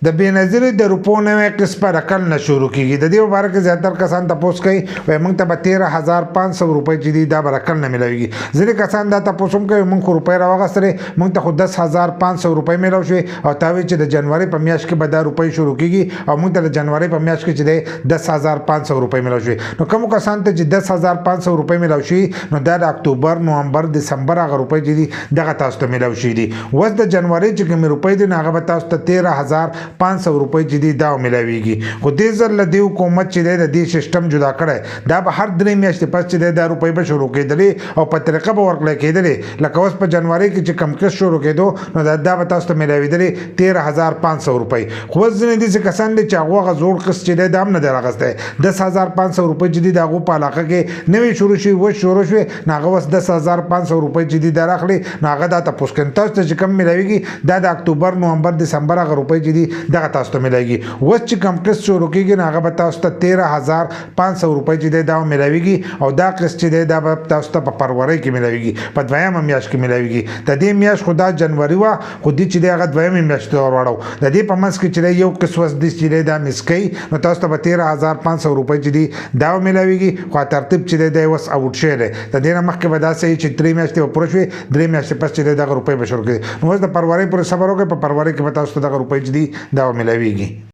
د بېنظیرې د روپو نوی قسط په رقم نه شروع کیږي. د دې مبارک زیاتره کسان تپوس کوي وایي موږ ته به 13,500 روپۍ چې دي دا به رقم نه میلاویږي. ځینې کسان دا تپوس هم کوي موږ خو روپۍ راواخیستلې موږ ته خو 10,500 روپۍ میلاو شوې او تا وایي چې د جنوري په میاشت کې به دا روپۍ شروع کیږي او موږ ته د جنوري په میاشت کې چې دی 10,500 روپۍ میلاو شوې. نو کومو کسان ته چې 10,500 روپۍ میلاو شوي نو دا د اکتوبر نومبر دسمبر هغه روپۍ چې دي دغه تاسو ته میلاو شوي دي. اوس د جنوري چې کومې روپۍ دي نو هغه به تاسو ته 13,500 روپۍ چې دي دا میلاویږي. خو دې ځل له دې حکومت چې دی د دې سیسټم جدا کړی دا به هر 3 میاشتې پس چې دی دا روپۍ به شروع کېدلې او په طریقه به ورکړی کېدلې. لکه اوس په جنوري کې چې کم قسط شروع کېدو نو دا به تاسو ته میلاوېدلې 13,500 روپۍ. خو اوس ځینې داسې کسان دي چې هغو هغه زوړ قسط چې دی دا هم نه دی راغستی. 10,500 روپۍ چې دي د هغو په علاقه کې نوې شروع شوي اوس شروع شوې نو هغه اوس 10,500 روپۍ چې دي دا راخلي نو هغه دا تپوس کوي تاسو ته چې کوم میلاویږي دا د اکتوبر نومبر دسمبر هغه روپۍ چې دي دغه تاسو ته میلاویږي. اوس چې کوم قسط شروع کېږي نو هغه به تاسو ته 13,500 روپۍ چې دی دا میلاویږي او دا قسط چې دی دا به تاسو ته په فروری کې میلاویږي په 2مه میاشت کې میلاویږي. د دې میاشت خو دا جنوري وه خو دې چې دی هغه 2مې میاشت ته ورواړو. د دې په منځ کې چې دی یو قسط اوس دې چې دی دا مس کوي نو تاسو ته به 13,500 روپۍ چې دي دا میلاویږي. خو ترتیب چې دی دا اوس اوټ شوی دی. د دې نه مخکې به داسې وي چې 3 میاشتې به پوره شوې 3 میاشتې پس چې دی دغه روپۍ به شروع کړي. نو اوس د فروری پورې صبر وکړئ په فروری کې به تاسو ته دغه روپۍ چې دي دا میلاویږي.